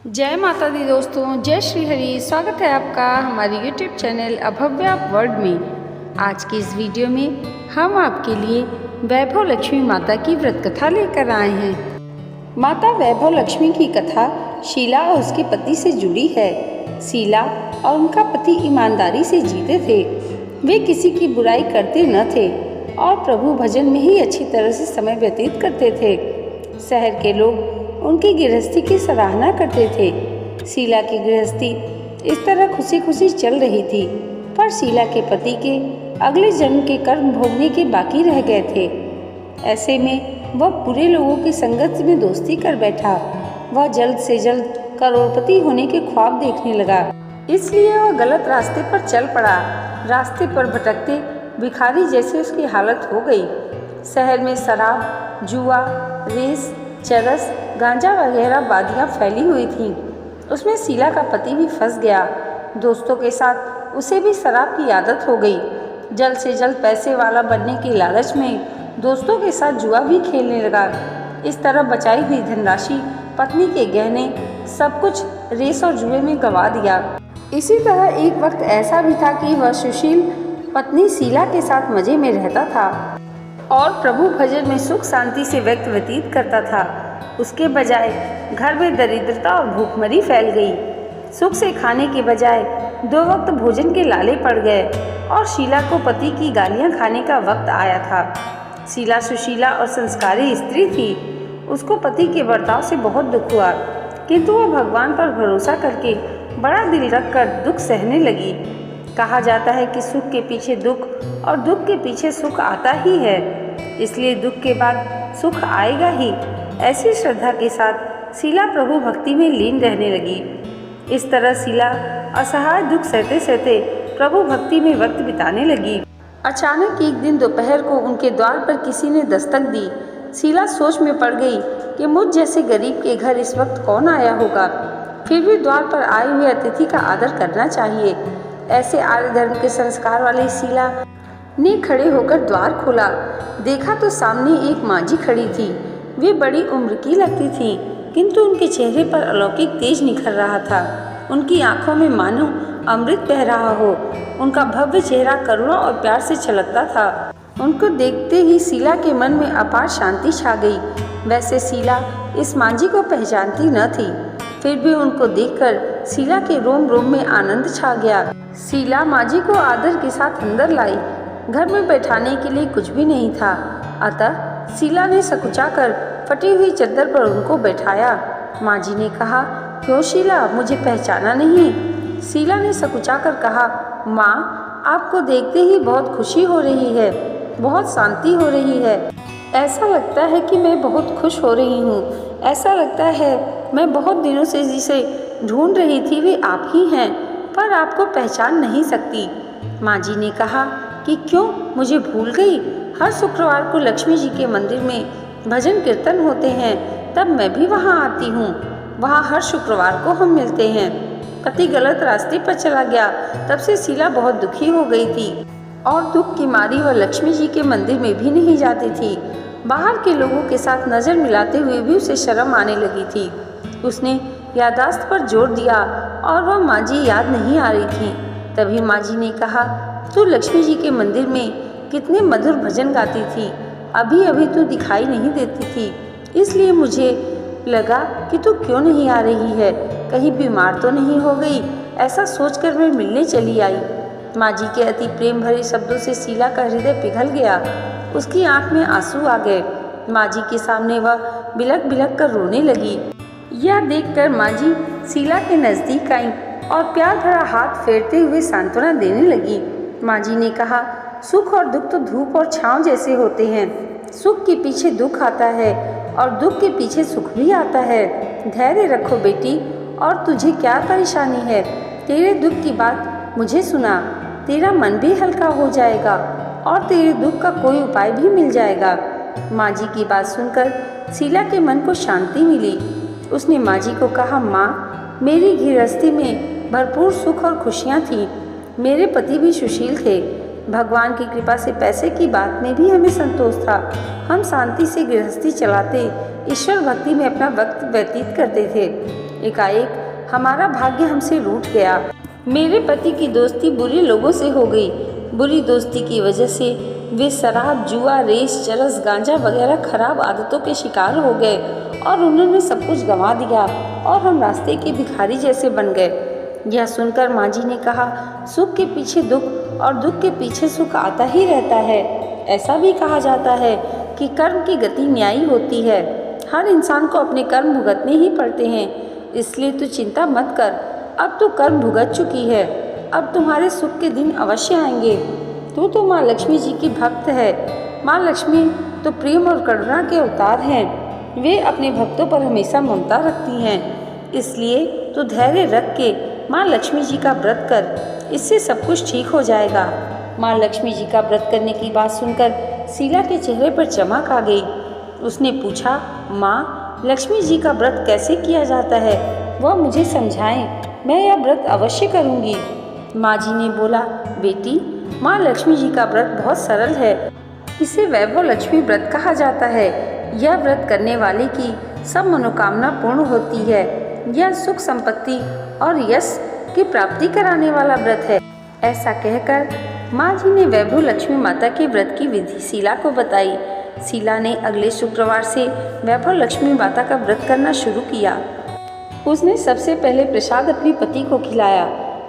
जय माता दी दोस्तों, जय श्री हरि। स्वागत है आपका हमारे YouTube चैनल अभव्या वर्ल्ड में। आज की इस वीडियो में हम आपके लिए वैभव लक्ष्मी माता की व्रत कथा लेकर आए हैं। माता वैभव लक्ष्मी की कथा शीला और उसके पति से जुड़ी है। शीला और उनका पति ईमानदारी से जीते थे। वे किसी की बुराई करते न थे और प्रभु भजन में ही अच्छी तरह से समय व्यतीत करते थे। शहर के लोग उनकी गृहस्थी की सराहना करते थे। शीला की गृहस्थी इस तरह खुशी खुशी चल रही थी, पर शीला के पति के अगले जन्म के कर्म भोगने के बाकी रह गए थे। ऐसे में वह बुरे लोगों की संगत में दोस्ती कर बैठा। वह जल्द से जल्द करोड़पति होने के ख्वाब देखने लगा, इसलिए वह गलत रास्ते पर चल पड़ा। रास्ते पर भटकते भिखारी जैसे उसकी हालत हो गई। शहर में शराब, जुआ, रेस, चरस, गांजा वगैरह वादियाँ फैली हुई थीं। उसमें शीला का पति भी फंस गया। दोस्तों के साथ उसे भी शराब की आदत हो गई। जल्द से जल्द पैसे वाला बनने की लालच में दोस्तों के साथ जुआ भी खेलने लगा। इस तरह बचाई हुई धनराशि, पत्नी के गहने, सब कुछ रेस और जुए में गंवा दिया। इसी तरह एक वक्त ऐसा भी था कि वह सुशील पत्नी शीला के साथ मजे में रहता था और प्रभु भजन में सुख शांति से वक्त व्यतीत करता था। उसके बजाय घर में दरिद्रता और भूखमरी फैल गई। सुख से खाने के बजाय 2 वक्त भोजन के लाले पड़ गए और शीला को पति की गालियां खाने का वक्त आया था। शीला सुशीला और संस्कारी स्त्री थी। उसको पति के बर्ताव से बहुत दुख हुआ, किंतु वह भगवान पर भरोसा करके बड़ा दिल रखकर दुख सहने लगी। कहा जाता है कि सुख के पीछे दुख और दुख के पीछे सुख आता ही है, इसलिए दुख के बाद सुख आएगा ही। ऐसी श्रद्धा के साथ शीला प्रभु भक्ति में लीन रहने लगी। इस तरह शीला असहाय दुख सहते सहते प्रभु भक्ति में वक्त बिताने लगी। अचानक एक दिन दोपहर को उनके द्वार पर किसी ने दस्तक दी। शीला सोच में पड़ गई कि मुझ जैसे गरीब के घर इस वक्त कौन आया होगा। फिर भी द्वार पर आए हुए अतिथि का आदर करना चाहिए। ऐसे आर्य धर्म के संस्कार वाली शीला ने खड़े होकर द्वार खोला। देखा तो सामने एक मांझी खड़ी थी। वे बड़ी उम्र की लगती थीं, किंतु उनके चेहरे पर अलौकिक तेज निखर रहा था। उनकी आंखों में मानो अमृत बह रहा हो। उनका भव्य चेहरा करुणा और प्यार से छलकता था। उनको देखते ही शीला के मन में अपार शांति छा गई। वैसे शीला इस मांझी को पहचानती न थी, फिर भी उनको देखकर शीला के रोम रोम में आनंद छा गया। शीला मांझी को आदर के साथ अंदर लाई। घर में बैठाने के लिए कुछ भी नहीं था, अतः शीला ने सकुचाकर फटी हुई चद्दर पर उनको बैठाया। मांझी ने कहा, क्यों शीला, मुझे पहचाना नहीं? शीला ने सकुचाकर कहा, माँ, आपको देखते ही बहुत खुशी हो रही है, बहुत शांति हो रही है। ऐसा लगता है कि मैं बहुत खुश हो रही हूँ। ऐसा लगता है मैं बहुत दिनों से जिसे ढूंढ रही थी वे आप ही हैं, पर आपको पहचान नहीं सकती। मांझी ने कहा कि क्यों, मुझे भूल गई? हर शुक्रवार को लक्ष्मी जी के मंदिर में भजन कीर्तन होते हैं, तब मैं भी वहाँ आती हूँ। वहाँ हर शुक्रवार को हम मिलते हैं। पति गलत रास्ते पर चला गया, तब से शीला बहुत दुखी हो गई थी और दुख की मारी वह लक्ष्मी जी के मंदिर में भी नहीं जाती थी। बाहर के लोगों के साथ नज़र मिलाते हुए भी उसे शर्म आने लगी थी। उसने यादाश्त पर जोर दिया और वह मांझी याद नहीं आ रही थी। तभी मांझी ने कहा, तू लक्ष्मी जी के मंदिर में कितने मधुर भजन गाती थी, अभी अभी तू दिखाई नहीं देती थी, इसलिए मुझे लगा कि तू क्यों नहीं आ रही है, कहीं बीमार तो नहीं हो गई। ऐसा सोचकर मैं मिलने चली आई। मांझी के अति प्रेम भरे शब्दों से शीला का हृदय पिघल गया। उसकी आंख में आंसू आ गए। मांझी के सामने वह बिलख बिलख कर रोने लगी। यह देखकर मांझी शीला के नज़दीक आई और प्यार भरा हाथ फेरते हुए सांत्वना देने लगी। मांझी ने कहा, सुख और दुख तो धूप और छांव जैसे होते हैं। सुख के पीछे दुख आता है और दुख के पीछे सुख भी आता है। धैर्य रखो बेटी, और तुझे क्या परेशानी है? तेरे दुख की बात मुझे सुना, तेरा मन भी हल्का हो जाएगा और तेरे दुख का कोई उपाय भी मिल जाएगा। मांझी की बात सुनकर शीला के मन को शांति मिली। उसने मांझी को कहा, माँ, मेरी गृहस्थी में भरपूर सुख और खुशियाँ थीं। मेरे पति भी सुशील थे। भगवान की कृपा से पैसे की बात में भी हमें संतोष था। हम शांति से गृहस्थी चलाते ईश्वर भक्ति में अपना वक्त व्यतीत करते थे। एकाएक हमारा भाग्य हमसे रूठ गया। मेरे पति की दोस्ती बुरे लोगों से हो गई। बुरी दोस्ती की वजह से वे शराब, जुआ, रेस, चरस, गांजा वगैरह खराब आदतों के शिकार हो गए और उन्होंने सब कुछ गंवा दिया और हम रास्ते के भिखारी जैसे बन गए। यह सुनकर माँ जी ने कहा, सुख के पीछे दुख और दुख के पीछे सुख आता ही रहता है। ऐसा भी कहा जाता है कि कर्म की गति न्यायी होती है। हर इंसान को अपने कर्म भुगतने ही पड़ते हैं, इसलिए तू चिंता मत कर। अब तो कर्म भुगत चुकी है, अब तुम्हारे सुख के दिन अवश्य आएंगे। तू तो माँ लक्ष्मी जी की भक्त है। माँ लक्ष्मी तो प्रेम और करुणा के अवतार हैं। वे अपने भक्तों पर हमेशा ममता रखती हैं। इसलिए तू धैर्य रख के माँ लक्ष्मी जी का व्रत कर, इससे सब कुछ ठीक हो जाएगा। माँ लक्ष्मी जी का व्रत करने की बात सुनकर शीला के चेहरे पर चमक आ गई। उसने पूछा, माँ लक्ष्मी जी का व्रत कैसे किया जाता है, वह मुझे समझाएं। मैं यह व्रत अवश्य करूँगी। माँ जी ने बोला, बेटी माँ लक्ष्मी जी का व्रत बहुत सरल है। इसे वैभव लक्ष्मी व्रत कहा जाता है। यह व्रत करने वाले की सब मनोकामना पूर्ण होती है। यह सुख, संपत्ति और यश की प्राप्ति कराने वाला व्रत है। ऐसा कहकर माँ जी ने वैभव लक्ष्मी माता के व्रत की विधि शीला को बताई। शीला ने अगले शुक्रवार से वैभव लक्ष्मी माता का व्रत करना शुरू किया। उसने सबसे पहले प्रसाद अपने पति को खिलाया।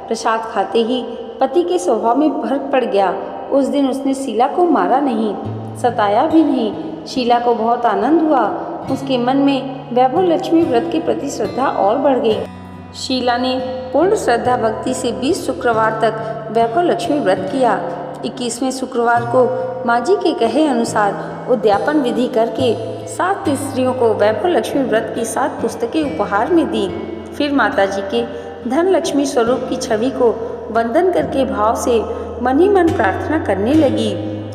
प्रसाद खाते ही पति के स्वभाव में फर्क पड़ गया। उस दिन उसने शीला को मारा नहीं, सताया भी नहीं। शीला को बहुत आनंद हुआ। उसके मन में वैभव लक्ष्मी व्रत के प्रति श्रद्धा और बढ़ गई। शीला ने पूर्ण श्रद्धा भक्ति से 20 शुक्रवार तक वैभव लक्ष्मी व्रत किया। 21वें शुक्रवार को माँ जी के कहे अनुसार उद्यापन विधि करके 7 स्त्रियों को वैभव लक्ष्मी व्रत की 7 पुस्तकें उपहार में दी। फिर माता जी के धन लक्ष्मी स्वरूप की छवि को वंदन करके भाव से मन ही मन प्रार्थना करने लगी।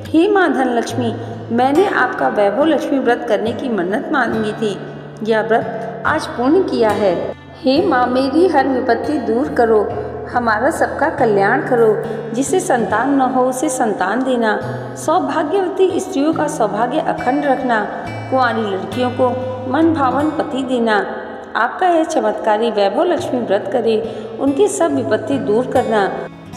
हे माँ धन लक्ष्मी, मैंने आपका वैभव लक्ष्मी व्रत करने की मन्नत मांगी थी। यह व्रत आज पूर्ण किया है। हे माँ, मेरी हर विपत्ति दूर करो, हमारा सबका कल्याण करो। जिसे संतान न हो उसे संतान देना, सौभाग्यवती स्त्रियों का सौभाग्य अखंड रखना, कुंवारी लड़कियों को मन भावन पति देना। आपका यह चमत्कारी वैभव लक्ष्मी व्रत करे, उनकी सब विपत्ति दूर करना,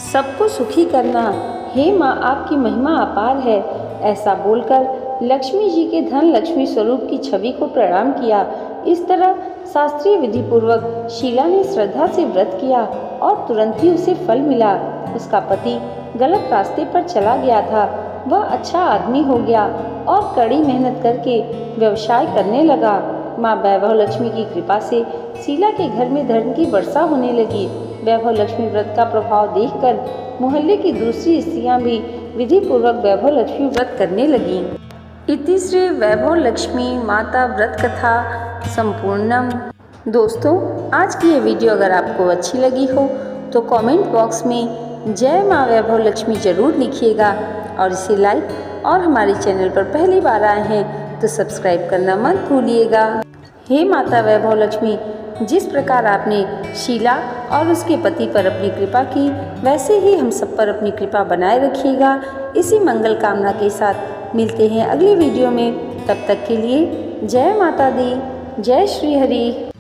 सबको सुखी करना। हे माँ, आपकी महिमा अपार है। ऐसा बोलकर लक्ष्मी जी के धन लक्ष्मी स्वरूप की छवि को प्रणाम किया। इस तरह शास्त्रीय विधि पूर्वक शीला ने श्रद्धा से व्रत किया और तुरंत ही उसे फल मिला। उसका पति गलत रास्ते पर चला गया था, वह अच्छा आदमी हो गया और कड़ी मेहनत करके व्यवसाय करने लगा। माँ वैभव लक्ष्मी की कृपा से शीला के घर में धन की वर्षा होने लगी। वैभव लक्ष्मी व्रत का प्रभाव देखकर मोहल्ले की दूसरी स्त्रियां भी विधि पूर्वक वैभव लक्ष्मी व्रत करने लगीं। इति श्री वैभव लक्ष्मी माता व्रत कथा संपूर्णम। दोस्तों, आज की ये वीडियो अगर आपको अच्छी लगी हो तो कमेंट बॉक्स में जय माँ वैभव लक्ष्मी जरूर लिखिएगा और इसे लाइक और हमारे चैनल पर पहली बार आए हैं तो सब्सक्राइब करना मत भूलिएगा। हे माता वैभव लक्ष्मी, जिस प्रकार आपने शीला और उसके पति पर अपनी कृपा की, वैसे ही हम सब पर अपनी कृपा बनाए रखिएगा। इसी मंगल कामना के साथ मिलते हैं अगली वीडियो में। तब तक के लिए जय माता दी, जय श्री हरि।